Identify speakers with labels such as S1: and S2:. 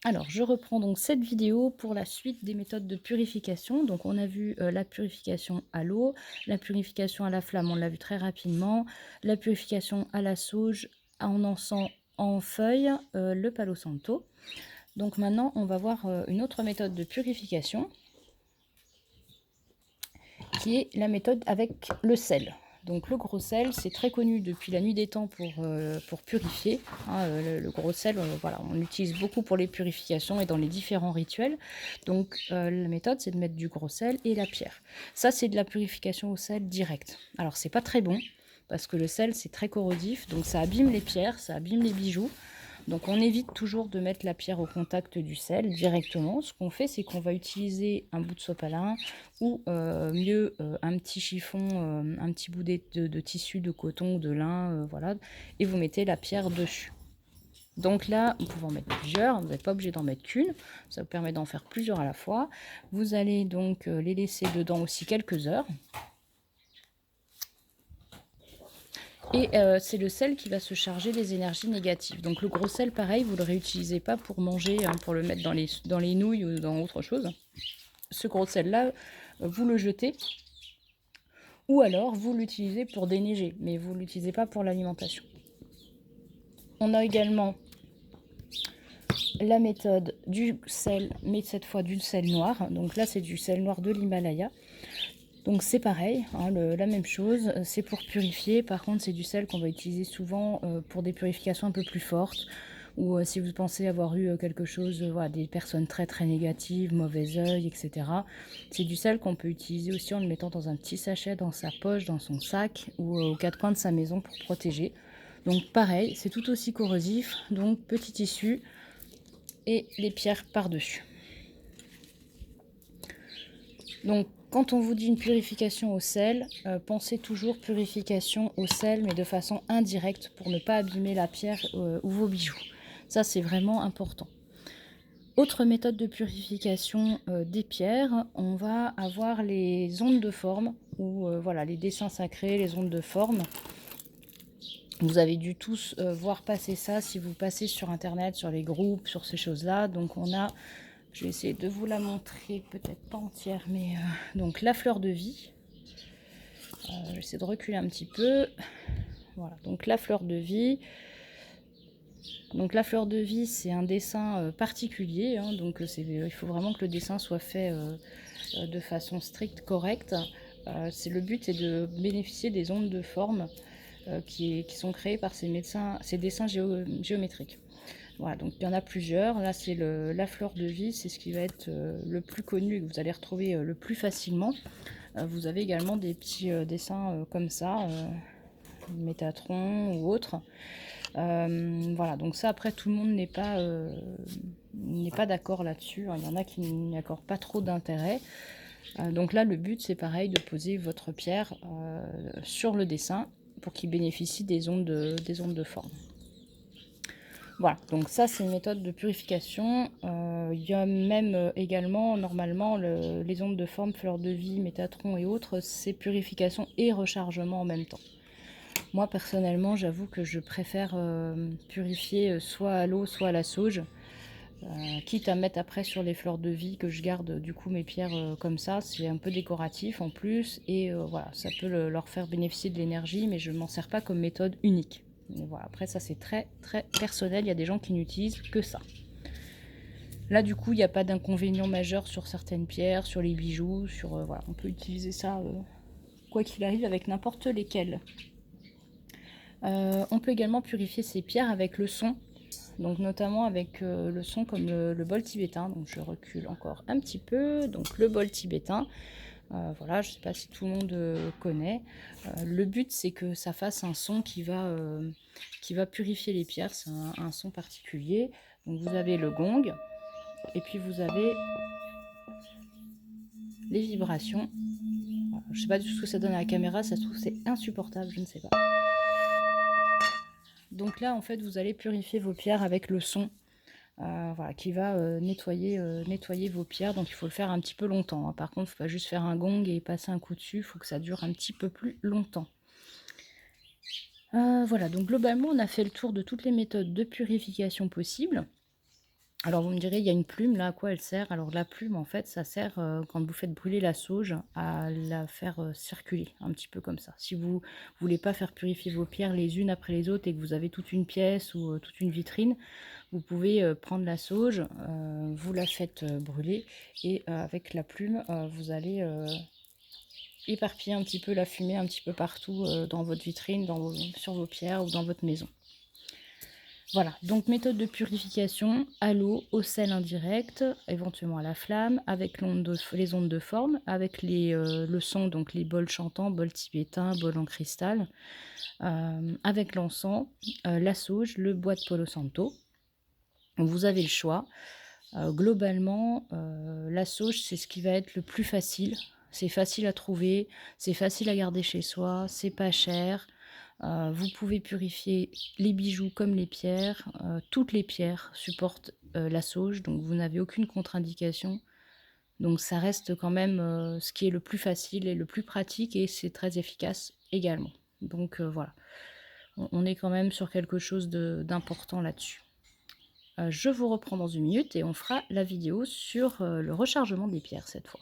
S1: Alors, je reprends donc cette vidéo pour la suite des méthodes de purification. Donc, on a vu la purification à l'eau, la purification à la flamme, on l'a vu très rapidement, la purification à la sauge, en encens, en feuilles, le palo santo. Donc maintenant, on va voir une autre méthode de purification qui est la méthode avec le sel. Donc le gros sel, c'est très connu depuis la nuit des temps pour purifier. Hein, le gros sel, voilà, on l'utilise beaucoup pour les purifications et dans les différents rituels. Donc la méthode, c'est de mettre du gros sel et la pierre. Ça, c'est de la purification au sel direct. Alors c'est pas très bon, parce que le sel, c'est très corrosif, donc ça abîme les pierres, ça abîme les bijoux. Donc on évite toujours de mettre la pierre au contact du sel directement. Ce qu'on fait, c'est qu'on va utiliser un bout de sopalin ou mieux un petit chiffon, un petit bout de tissu de coton ou de lin, voilà, et vous mettez la pierre dessus. Donc là, vous pouvez en mettre plusieurs, vous n'êtes pas obligé d'en mettre qu'une, ça vous permet d'en faire plusieurs à la fois. Vous allez donc les laisser dedans aussi quelques heures. Et c'est le sel qui va se charger des énergies négatives. Donc le gros sel, pareil, vous ne le réutilisez pas pour manger, hein, pour le mettre dans les nouilles ou dans autre chose. Ce gros sel-là, vous le jetez. Ou alors, vous l'utilisez pour déneiger, mais vous ne l'utilisez pas pour l'alimentation. On a également la méthode du sel, mais cette fois du sel noir. Donc là, c'est du sel noir de l'Himalaya. Donc c'est pareil, hein, la même chose, c'est pour purifier. Par contre, c'est du sel qu'on va utiliser souvent pour des purifications un peu plus fortes. Ou si vous pensez avoir eu quelque chose, voilà, des personnes très très négatives, mauvais œil, etc. C'est du sel qu'on peut utiliser aussi en le mettant dans un petit sachet, dans sa poche, dans son sac ou aux quatre coins de sa maison pour protéger. Donc pareil, c'est tout aussi corrosif, donc petit tissu et les pierres par-dessus. Donc quand on vous dit une purification au sel, pensez toujours purification au sel, mais de façon indirecte pour ne pas abîmer la pierre ou vos bijoux. Ça, c'est vraiment important. Autre méthode de purification des pierres, on va avoir les ondes de forme, ou voilà, les dessins sacrés, les ondes de forme. Vous avez dû tous voir passer ça si vous passez sur internet, sur les groupes, sur ces choses-là. Donc on a, je vais essayer de vous la montrer, peut-être pas entière, mais donc la fleur de vie. Je vais essayer de reculer un petit peu. Voilà, donc la fleur de vie. Donc la fleur de vie, c'est un dessin particulier, hein, donc il faut vraiment que le dessin soit fait de façon stricte, correcte. Le but, c'est de bénéficier des ondes de forme qui sont créées par ces dessins géométriques. Voilà, donc il y en a plusieurs. Là, c'est la fleur de vie, c'est ce qui va être le plus connu et que vous allez retrouver le plus facilement. Vous avez également des petits dessins comme ça, Métatron ou autre. Voilà, donc ça, après, tout le monde n'est pas d'accord là-dessus. Il y en a qui n'y accordent pas trop d'intérêt. Donc là, le but, c'est pareil, de poser votre pierre sur le dessin pour qu'il bénéficie des ondes de forme. Voilà, donc ça, c'est une méthode de purification. Il y a même également, normalement, les ondes de forme, fleur de vie, Métatron et autres, c'est purification et rechargement en même temps. Moi, personnellement, j'avoue que je préfère purifier soit à l'eau, soit à la sauge, quitte à mettre après sur les fleurs de vie que je garde du coup mes pierres comme ça. C'est un peu décoratif en plus et voilà, ça peut leur faire bénéficier de l'énergie, mais je ne m'en sers pas comme méthode unique. Mais voilà, après ça c'est très très personnel, il y a des gens qui n'utilisent que ça. Là du coup, il n'y a pas d'inconvénient majeur sur certaines pierres, sur les bijoux, voilà, on peut utiliser ça quoi qu'il arrive avec n'importe lesquels. On peut également purifier ces pierres avec le son, donc notamment avec le son comme le bol tibétain. Donc je recule encore un petit peu. Donc le bol tibétain, voilà, je ne sais pas si tout le monde connaît. Le but, c'est que ça fasse un son qui va purifier les pierres. C'est un son particulier. Donc vous avez le gong et puis vous avez les vibrations. Voilà, je ne sais pas du tout ce que ça donne à la caméra, ça se trouve c'est insupportable, je ne sais pas. Donc là, en fait, vous allez purifier vos pierres avec le son voilà, qui va nettoyer vos pierres. Donc il faut le faire un petit peu longtemps, hein. Par contre, il ne faut pas juste faire un gong et passer un coup dessus, il faut que ça dure un petit peu plus longtemps. Voilà, donc globalement, on a fait le tour de toutes les méthodes de purification possibles. Alors vous me direz, il y a une plume là, à quoi elle sert? Alors la plume, en fait, ça sert, quand vous faites brûler la sauge, à la faire, circuler un petit peu comme ça. Si vous voulez pas faire purifier vos pierres les unes après les autres et que vous avez toute une pièce ou, toute une vitrine, vous pouvez, prendre la sauge, vous la faites, brûler et avec la plume, vous allez, éparpiller un petit peu la fumée un petit peu partout, dans votre vitrine, sur vos pierres ou dans votre maison. Voilà, donc méthode de purification à l'eau, au sel indirect, éventuellement à la flamme, avec les ondes de forme, avec le son, donc les bols chantants, bols tibétains, bols en cristal, avec l'encens, la sauge, le bois de Palo Santo. Vous avez le choix. Globalement, la sauge, c'est ce qui va être le plus facile. C'est facile à trouver, c'est facile à garder chez soi, c'est pas cher. Vous pouvez purifier les bijoux comme les pierres. Toutes les pierres supportent la sauge, donc vous n'avez aucune contre-indication. Donc ça reste quand même ce qui est le plus facile et le plus pratique et c'est très efficace également. Donc voilà, on est quand même sur quelque chose d'important là-dessus. Je vous reprends dans une minute et on fera la vidéo sur le rechargement des pierres cette fois.